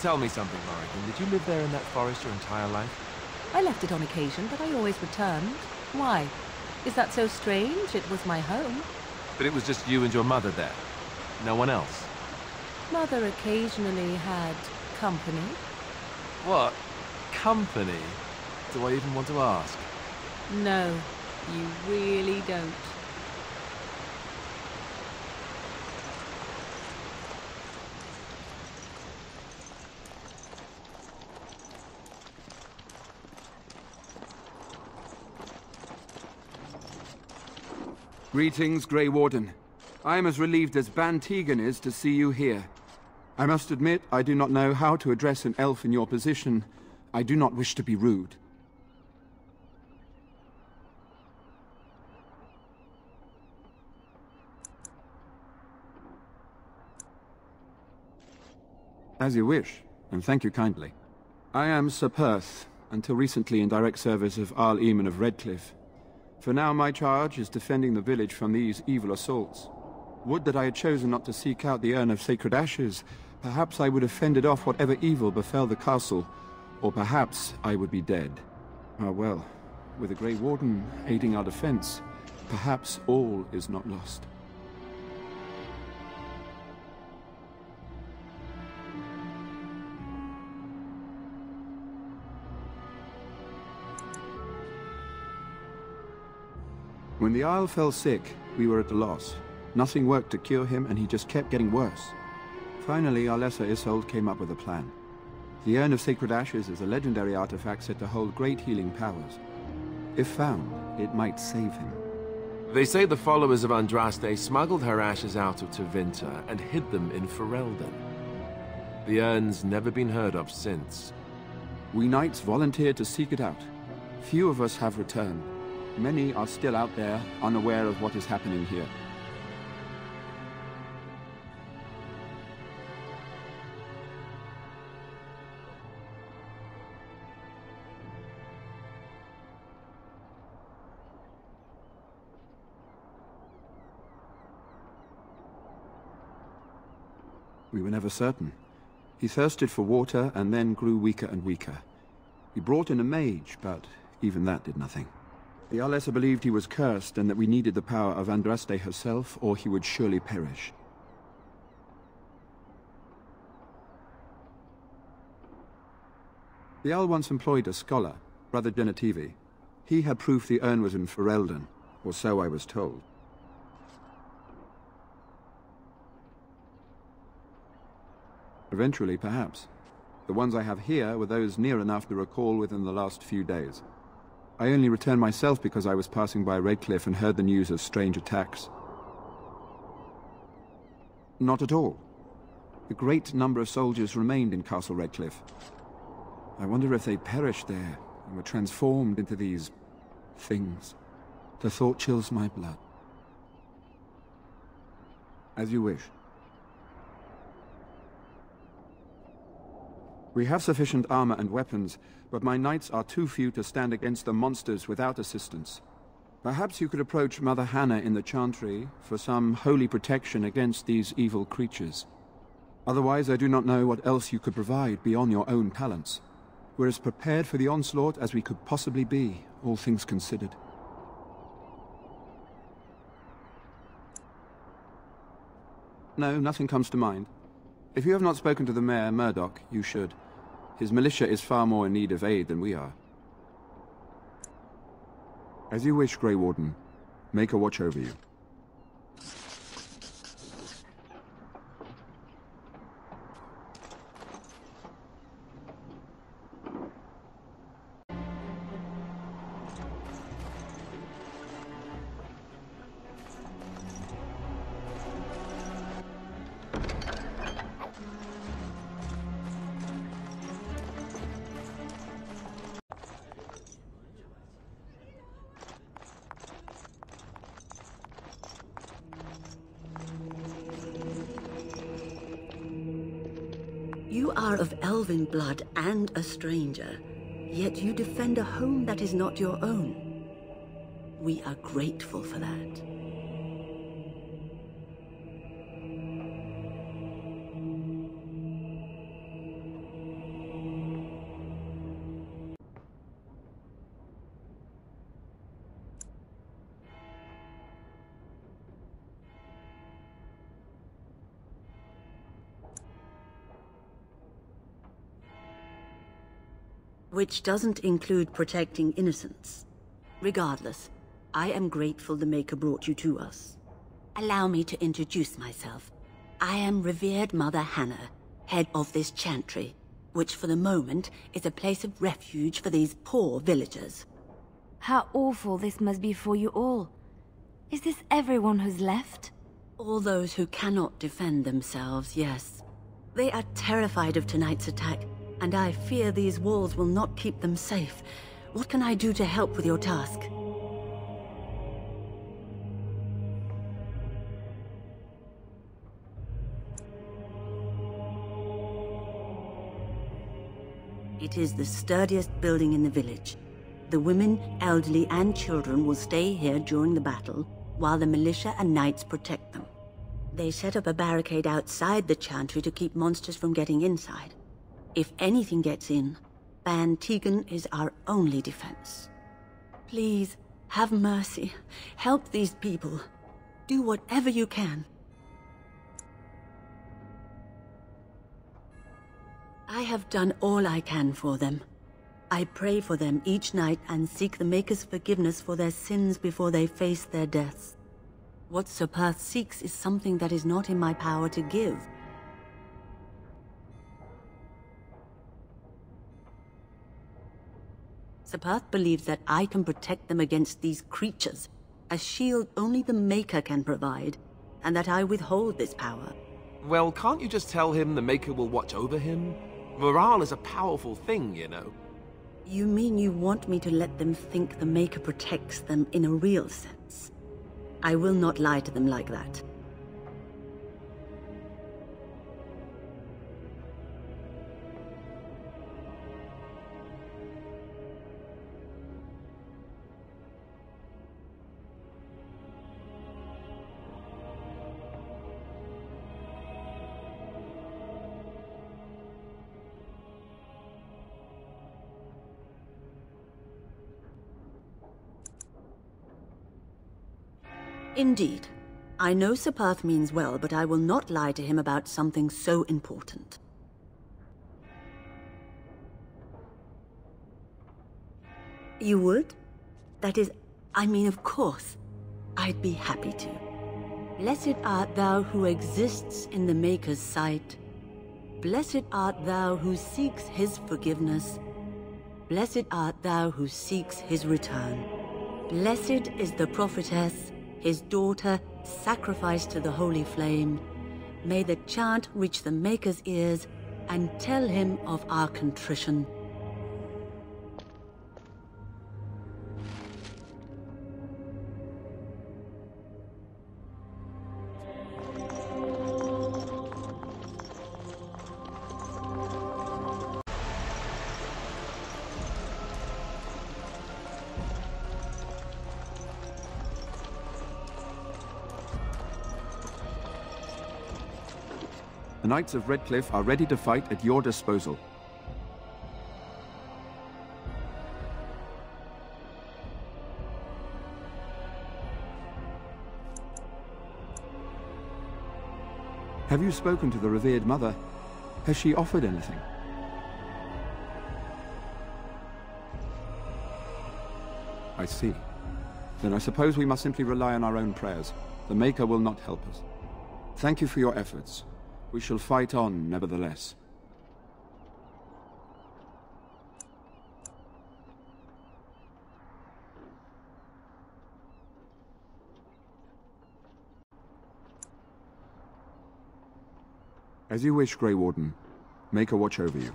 Tell me something, Morrigan. Did you live there in that forest your entire life? I left it on occasion, but I always returned. Why? Is that so strange? It was my home. But it was just you and your mother there. No one else. Mother occasionally had company. What? Company? Do I even want to ask? No, you really don't. Greetings, Grey Warden. I am as relieved as Ban Tegan is to see you here. I must admit, I do not know how to address an elf in your position. I do not wish to be rude. As you wish, and thank you kindly. I am Ser Perth, until recently in direct service of Arl Eamon of Redcliffe. For now, my charge is defending the village from these evil assaults. Would that I had chosen not to seek out the Urn of Sacred Ashes. Perhaps I would have fended off whatever evil befell the castle, or perhaps I would be dead. Ah well, with the Grey Warden aiding our defense, perhaps all is not lost. When the Isle fell sick, we were at a loss. Nothing worked to cure him, and he just kept getting worse. Finally, our lesser Isolde came up with a plan. The Urn of Sacred Ashes is a legendary artifact said to hold great healing powers. If found, it might save him. They say the followers of Andraste smuggled her ashes out of Tevinter and hid them in Ferelden. The urn's never been heard of since. We knights volunteered to seek it out. Few of us have returned. Many are still out there, unaware of what is happening here. We were never certain. He thirsted for water and then grew weaker and weaker. We brought in a mage, but even that did nothing. The Arlessa believed he was cursed and that we needed the power of Andraste herself, or he would surely perish. The Jarl once employed a scholar, Brother Genetivi. He had proof the urn was in Ferelden, or so I was told. Eventually, perhaps. The ones I have here were those near enough to recall within the last few days. I only returned myself because I was passing by Redcliffe and heard the news of strange attacks. Not at all. A great number of soldiers remained in Castle Redcliffe. I wonder if they perished there and were transformed into these things. The thought chills my blood. As you wish. We have sufficient armor and weapons, but my knights are too few to stand against the monsters without assistance. Perhaps you could approach Mother Hannah in the Chantry for some holy protection against these evil creatures. Otherwise, I do not know what else you could provide beyond your own talents. We're as prepared for the onslaught as we could possibly be, all things considered. No, nothing comes to mind. If you have not spoken to the Mayor, Murdoch, you should. His militia is far more in need of aid than we are. As you wish, Grey Warden. Make a watch over you. You are of elven blood and a stranger, yet you defend a home that is not your own. We are grateful for that. Which doesn't include protecting innocents. Regardless, I am grateful the Maker brought you to us. Allow me to introduce myself. I am revered Mother Hannah, head of this chantry, which for the moment is a place of refuge for these poor villagers. How awful this must be for you all. Is this everyone who's left? All those who cannot defend themselves, yes. They are terrified of tonight's attack, and I fear these walls will not keep them safe. What can I do to help with your task? It is the sturdiest building in the village. The women, elderly, and children will stay here during the battle, while the militia and knights protect them. They set up a barricade outside the chantry to keep monsters from getting inside. If anything gets in, Ban Tegan is our only defense. Please, have mercy. Help these people. Do whatever you can. I have done all I can for them. I pray for them each night and seek the Maker's forgiveness for their sins before they face their deaths. What Ser Perth seeks is something that is not in my power to give. Ser Perth believes that I can protect them against these creatures, a shield only the Maker can provide, and that I withhold this power. Well, can't you just tell him the Maker will watch over him? Morale is a powerful thing, you know. You mean you want me to let them think the Maker protects them in a real sense? I will not lie to them like that. Indeed. I know Ser Perth means well, but I will not lie to him about something so important. You would? That is, I mean, of course. I'd be happy to. Blessed art thou who exists in the Maker's sight. Blessed art thou who seeks his forgiveness. Blessed art thou who seeks his return. Blessed is the prophetess, his daughter, sacrificed to the holy flame. May the chant reach the Maker's ears and tell him of our contrition. The Knights of Redcliffe are ready to fight at your disposal. Have you spoken to the revered mother? Has she offered anything? I see. Then I suppose we must simply rely on our own prayers. The Maker will not help us. Thank you for your efforts. We shall fight on, nevertheless. As you wish, Grey Warden. Maker watch over you.